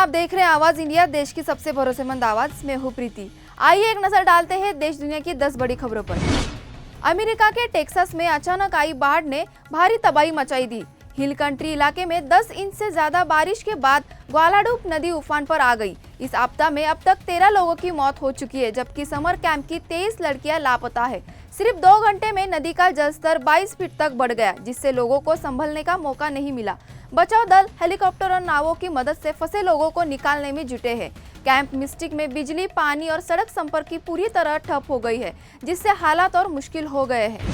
आप देख रहे हैं आवाज इंडिया, देश की सबसे भरोसेमंद आवाज। मैं हूं प्रीति। आइए एक नजर डालते हैं देश दुनिया की 10 बड़ी खबरों पर। अमेरिका के टेक्सास में अचानक आई बाढ़ ने भारी तबाही मचाई दी। हिल कंट्री इलाके में 10 इंच से ज्यादा बारिश के बाद ग्वालाडूप नदी उफान पर आ गई। इस आपदा में अब तक 13 लोगों की मौत हो चुकी है, जबकि समर कैंप की 23 लड़कियां लापता है। सिर्फ 2 घंटे में नदी का जलस्तर 22 फीट तक बढ़ गया, जिससे लोगों को संभलने का मौका नहीं मिला। बचाव दल हेलीकॉप्टर और नावों की मदद से फंसे लोगों को निकालने में जुटे हैं। कैंप मिस्टिक में बिजली, पानी और सड़क संपर्क की पूरी तरह ठप हो गई है, जिससे हालात और मुश्किल हो गए हैं।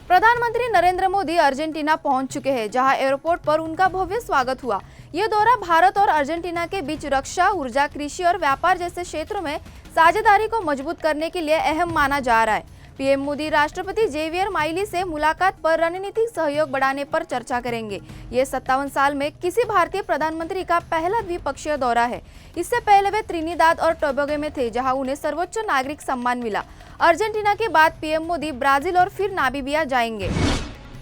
प्रधानमंत्री नरेंद्र मोदी अर्जेंटीना पहुंच चुके हैं, जहां एयरपोर्ट पर उनका भव्य स्वागत हुआ। ये दौरा भारत और अर्जेंटीना के बीच रक्षा, ऊर्जा, कृषि और व्यापार जैसे क्षेत्रों में साझेदारी को मजबूत करने के लिए अहम माना जा रहा है। पीएम मोदी राष्ट्रपति जेवियर माइली से मुलाकात पर रणनीतिक सहयोग बढ़ाने पर चर्चा करेंगे। ये 57 साल में किसी भारतीय प्रधानमंत्री का पहला द्विपक्षीय दौरा है। इससे पहले वे त्रिनिदाद और टोबैगो में थे, जहां उन्हें सर्वोच्च नागरिक सम्मान मिला। अर्जेंटीना के बाद पीएम मोदी ब्राजील और फिर नामीबिया जाएंगे।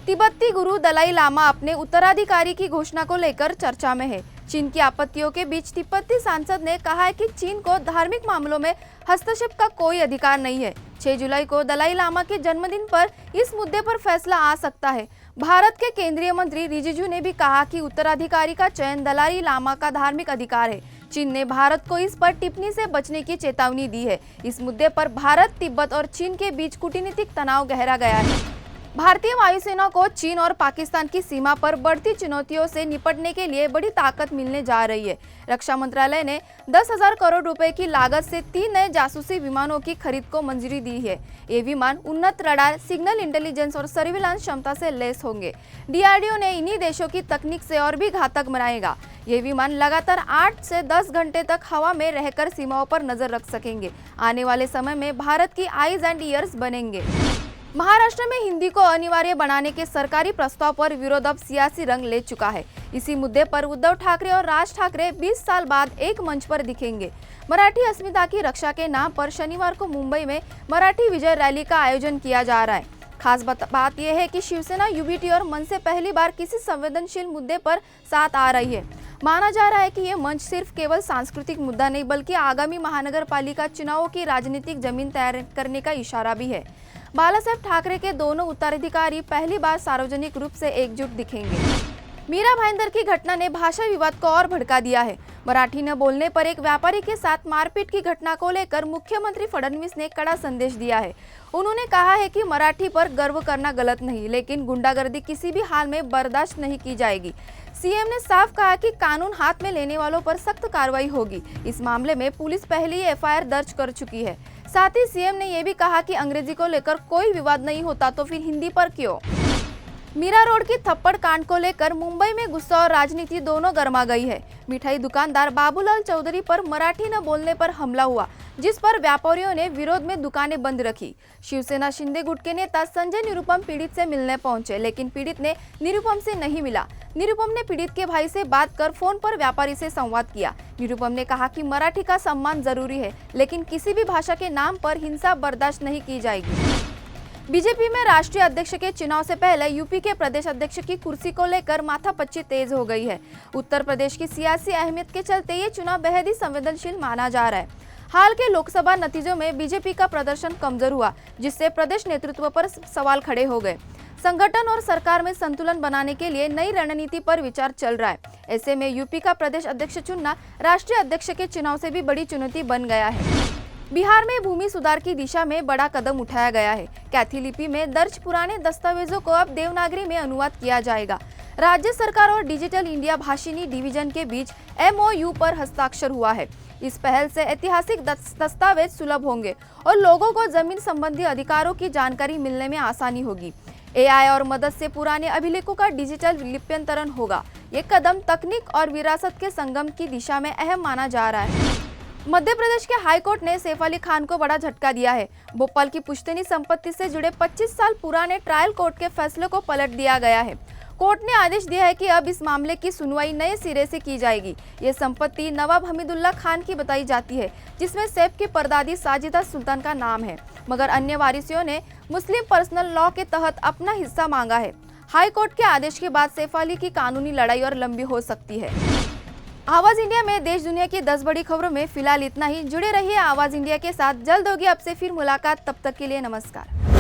तिब्बती गुरु दलाई लामा अपने उत्तराधिकारी की घोषणा को लेकर चर्चा में है। चीन की आपत्तियों के बीच तिब्बती सांसद ने कहा है कि चीन को धार्मिक मामलों में हस्तक्षेप का कोई अधिकार नहीं है। 6 जुलाई को दलाई लामा के जन्मदिन पर इस मुद्दे पर फैसला आ सकता है। भारत के केंद्रीय मंत्री रिजिजू ने भी कहा कि उत्तराधिकारी का चयन दलाई लामा का धार्मिक अधिकार है। चीन ने भारत को इस पर टिप्पणी से बचने की चेतावनी दी है। इस मुद्दे पर भारत, तिब्बत और चीन के बीच कूटनीतिक तनाव गहरा गया है। भारतीय वायुसेना को चीन और पाकिस्तान की सीमा पर बढ़ती चुनौतियों से निपटने के लिए बड़ी ताकत मिलने जा रही है। रक्षा मंत्रालय ने 10,000 करोड़ रुपए की लागत से 3 नए जासूसी विमानों की खरीद को मंजूरी दी है। ये विमान उन्नत रडार, सिग्नल इंटेलिजेंस और सर्विलांस क्षमता से लैस होंगे। डीआरडीओ ने इन्हीं देशों की तकनीक से और भी घातक बनाएगा। ये विमान लगातार 8 से 10 घंटे तक हवा में रहकर सीमाओं पर नजर रख सकेंगे। आने वाले समय में भारत की आईज एंड ईयर्स बनेंगे। महाराष्ट्र में हिंदी को अनिवार्य बनाने के सरकारी प्रस्ताव पर विरोध अब सियासी रंग ले चुका है। इसी मुद्दे पर उद्धव ठाकरे और राज ठाकरे 20 साल बाद एक मंच पर दिखेंगे। मराठी अस्मिता की रक्षा के नाम पर शनिवार को मुंबई में मराठी विजय रैली का आयोजन किया जा रहा है। खास बात यह है कि शिवसेना, यूबीटी और मनसे पहली बार किसी संवेदनशील मुद्दे पर साथ आ रही है। माना जा रहा है कि यह मंच सिर्फ केवल सांस्कृतिक मुद्दा नहीं, बल्कि आगामी महानगर पालिका चुनावों की राजनीतिक जमीन तैयार करने का इशारा भी है। बालासाहेब ठाकरे के दोनों उत्तराधिकारी पहली बार सार्वजनिक रूप से एकजुट दिखेंगे। मीरा भाईंदर की घटना ने भाषा विवाद को और भड़का दिया है। मराठी न बोलने पर एक व्यापारी के साथ मारपीट की घटना को लेकर मुख्यमंत्री फडणवीस ने कड़ा संदेश दिया है। उन्होंने कहा है कि मराठी पर गर्व करना गलत नहीं, लेकिन गुंडागर्दी किसी भी हाल में बर्दाश्त नहीं की जाएगी। सीएम ने साफ कहा कि कानून हाथ में लेने वालों पर सख्त कार्रवाई होगी। इस मामले में पुलिस पहले ही एफआईआर दर्ज कर चुकी है। साथ ही सीएम ने यह भी कहा कि अंग्रेजी को लेकर कोई विवाद नहीं होता तो फिर हिंदी पर क्यों। मीरा रोड की थप्पड़ कांड को लेकर मुंबई में गुस्सा और राजनीति दोनों गर्मा गई है। मिठाई दुकानदार बाबूलाल चौधरी पर मराठी न बोलने पर हमला हुआ, जिस पर व्यापारियों ने विरोध में दुकानें बंद रखी। शिवसेना शिंदे गुट के नेता संजय निरुपम पीड़ित से मिलने पहुंचे, लेकिन पीड़ित ने निरुपम से नहीं मिला। निरुपम ने पीड़ित के भाई से बात कर फोन पर व्यापारी से संवाद किया। निरुपम ने कहा कि मराठी का सम्मान जरूरी है, लेकिन किसी भी भाषा के नाम पर हिंसा बर्दाश्त नहीं की जाएगी। बीजेपी में राष्ट्रीय अध्यक्ष के चुनाव से पहले यूपी के प्रदेश अध्यक्ष की कुर्सी को लेकर माथापच्ची तेज हो गई है। उत्तर प्रदेश की सियासी अहमियत के चलते ये चुनाव बेहद ही संवेदनशील माना जा रहा है। हाल के लोकसभा नतीजों में बीजेपी का प्रदर्शन कमजोर हुआ, जिससे प्रदेश नेतृत्व पर सवाल खड़े हो गए। संगठन और सरकार में संतुलन बनाने के लिए नई रणनीति पर विचार चल रहा है। ऐसे में यूपी का प्रदेश अध्यक्ष चुनना राष्ट्रीय अध्यक्ष के चुनाव से भी बड़ी चुनौती बन गया है। बिहार में भूमि सुधार की दिशा में बड़ा कदम उठाया गया है। कैथी लिपि में दर्ज पुराने दस्तावेजों को अब देवनागरी में अनुवाद किया जाएगा। राज्य सरकार और डिजिटल इंडिया भाषिणी डिवीजन के बीच MOU पर हस्ताक्षर हुआ है। इस पहल से ऐतिहासिक दस्तावेज सुलभ होंगे और लोगों को जमीन संबंधी अधिकारों की जानकारी मिलने में आसानी होगी। AI और मदद से पुराने अभिलेखों का डिजिटल लिप्यंतरण होगा। ये कदम तकनीक और विरासत के संगम की दिशा में अहम माना जा रहा है। मध्य प्रदेश के हाई कोर्ट ने सैफ अली खान को बड़ा झटका दिया है। भोपाल की पुश्तैनी संपत्ति से जुड़े 25 साल पुराने ट्रायल कोर्ट के फैसले को पलट दिया गया है। कोर्ट ने आदेश दिया है कि अब इस मामले की सुनवाई नए सिरे से की जाएगी। ये संपत्ति नवाब हमीदुल्लाह खान की बताई जाती है, जिसमें सैफ की परदादी साजिदा सुल्तान का नाम है, मगर अन्य वारिसों ने मुस्लिम पर्सनल लॉ के तहत अपना हिस्सा मांगा है। हाई कोर्ट के आदेश के बाद सैफ अली की कानूनी लड़ाई और लंबी हो सकती है। आवाज इंडिया में देश दुनिया की 10 बड़ी खबरों में फिलहाल इतना ही। जुड़े रहिए आवाज इंडिया के साथ। जल्द होगी आपसे फिर मुलाकात, तब तक के लिए नमस्कार।